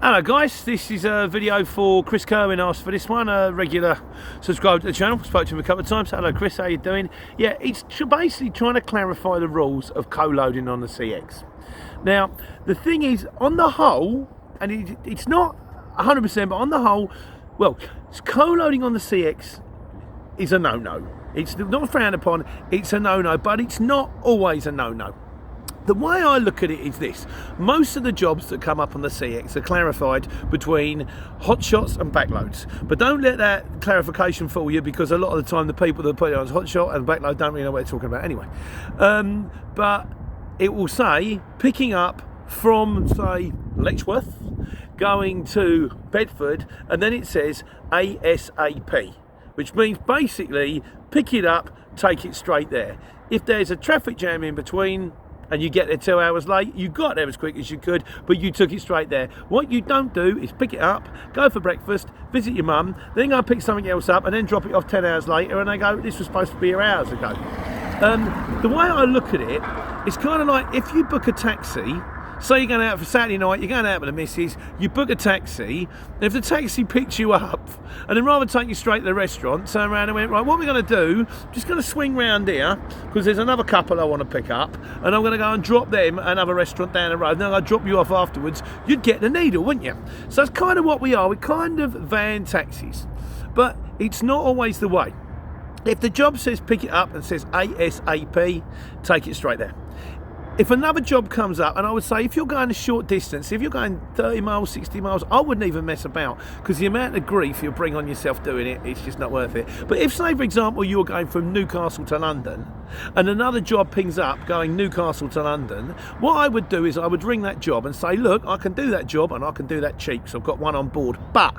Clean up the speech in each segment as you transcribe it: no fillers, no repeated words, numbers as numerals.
Hello guys, this is a video for Chris Kerwin. Asked for this one, a regular subscriber to the channel. Spoke to him a couple of times. Hello Chris, how you doing? Yeah, it's basically trying to clarify the rules of co-loading on the CX. Now, the thing is, on the whole, and it's not 100%, but on the whole, well, co-loading on the CX is a no-no. It's not frowned upon, it's a no-no, but it's not always a no-no. The way I look at it is this: most of the jobs that come up on the CX are clarified between hot shots and backloads. But don't let that clarification fool you, because a lot of the time the people that put it on hot shot and backload don't really know what they're talking about anyway. But it will say picking up from, say, Letchworth, going to Bedford, and then it says ASAP, which means basically pick it up, take it straight there. If there's a traffic jam in between, and you get there 2 hours late, you got there as quick as you could, but you took it straight there. What you don't do is pick it up, go for breakfast, visit your mum, then go pick something else up, and then drop it off 10 hours later, and they go, this was supposed to be here hours ago. The way I look at it, it's kind of like if you book a taxi. Say you're going out for Saturday night, you're going out with the missus, you book a taxi, and if the taxi picks you up, and then rather take you straight to the restaurant, turn around and went, right, what we're going to do, I'm just going to swing round here, because there's another couple I want to pick up, and I'm going to go and drop them at another restaurant down the road, and then I'll drop you off afterwards, you'd get the needle, wouldn't you? So that's kind of what we are. We're kind of van taxis. But it's not always the way. If the job says pick it up and says ASAP, take it straight there. If another job comes up, and I would say if you're going a short distance, if you're going 30 miles, 60 miles, I wouldn't even mess about, because the amount of grief you'll bring on yourself doing it, it's just not worth it. But if, say, for example, you're going from Newcastle to London, and another job pings up going Newcastle to London, what I would do is I would ring that job and say, look, I can do that job, and I can do that cheap, so I've got one on board, but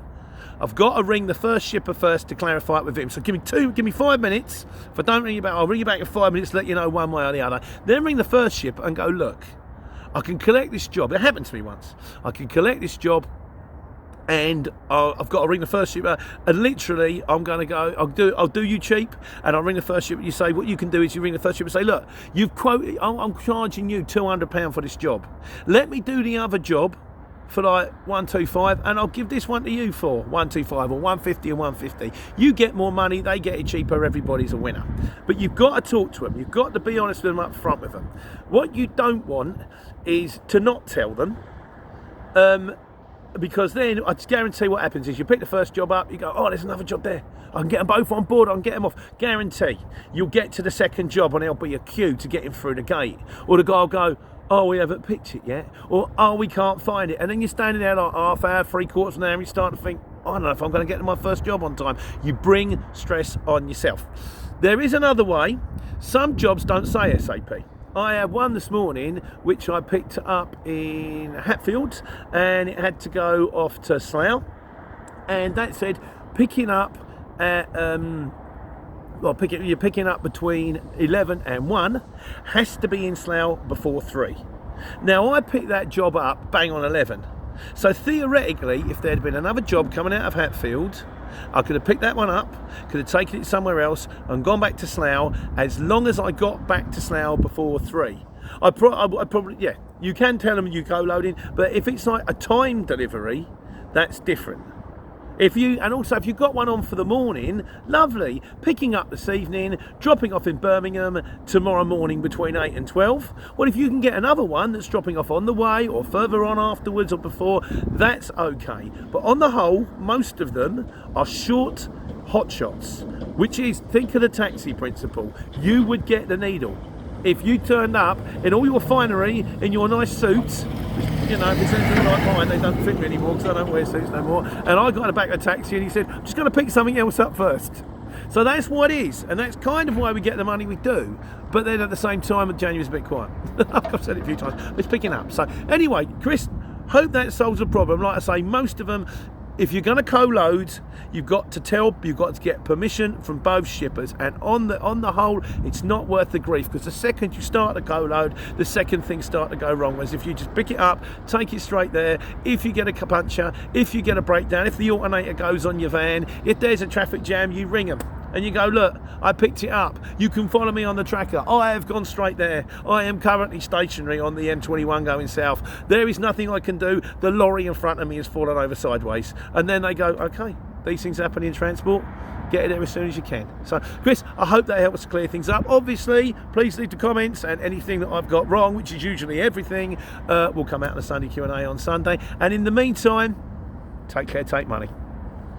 I've got to ring the first shipper first to clarify it with him. So give me 5 minutes. If I don't ring you back, I'll ring you back in 5 minutes to let you know one way or the other. Then ring the first shipper and go, look, I can collect this job. It happened to me once. I can collect this job, and I've got to ring the first shipper, and literally I'm going to go, I'll do you cheap, and I'll ring the first shipper. You say, what you can do is you ring the first shipper and say, look, you've quoted, I'm charging you £200 for this job. Let me do the other job for like 125, and I'll give this one to you for 125 or 150 or 150. You get more money, they get it cheaper, everybody's a winner. But you've got to talk to them, you've got to be honest with them up front with them. What you don't want is to not tell them, because then I just guarantee what happens is you pick the first job up, you go, oh, there's another job there, I can get them both on board, I can get them off. Guarantee you'll get to the second job and there'll be a queue to get him through the gate, or the guy will go, oh, we haven't picked it yet, or oh, we can't find it, and then you're standing there like half hour, 3/4 of an hour, and you start to think, I don't know if I'm going to get to my first job on time. You bring stress on yourself. There is another way. Some jobs don't say SAP. I had one this morning which I picked up in Hatfield, and it had to go off to Slough, and that said picking up at you're picking up between 11 and 1, has to be in Slough before 3. Now I picked that job up bang on 11. So theoretically, if there had been another job coming out of Hatfield, I could have picked that one up, could have taken it somewhere else and gone back to Slough, as long as I got back to Slough before 3. I probably, yeah, you can tell them you co-loading, but if it's like a time delivery, that's different. If you've got one on for the morning, lovely. Picking up this evening, dropping off in Birmingham tomorrow morning between 8 and 12. Well, if you can get another one that's dropping off on the way or further on afterwards or before, that's okay. But on the whole, most of them are short hot shots, which is, think of the taxi principle. You would get the needle. If you turned up in all your finery, in your nice suits, you know, if it's anything like mine, they don't fit me anymore because I don't wear suits no more, and I got in the back of a taxi and he said, I'm just going to pick something else up first. So that's what it is, and that's kind of why we get the money we do. But then at the same time, January's a bit quiet. I've said it a few times, it's picking up. So anyway, Chris, hope that solves the problem. Like I say, most of them, if you're going to co-load, you've got to get permission from both shippers, and on the whole, it's not worth the grief, because the second you start to co-load, the second things start to go wrong. Whereas if you just pick it up, take it straight there, if you get a puncture, if you get a breakdown, if the alternator goes on your van, if there's a traffic jam, you ring them. and you go, look, I picked it up. You can follow me on the tracker. I have gone straight there. I am currently stationary on the M21 going south. There is nothing I can do. The lorry in front of me has fallen over sideways. And then they go, okay, these things happen in transport. Get there as soon as you can. So, Chris, I hope that helps clear things up. Obviously, please leave the comments, and anything that I've got wrong, which is usually everything, will come out in the Sunday Q&A on Sunday. And in the meantime, take care, take money.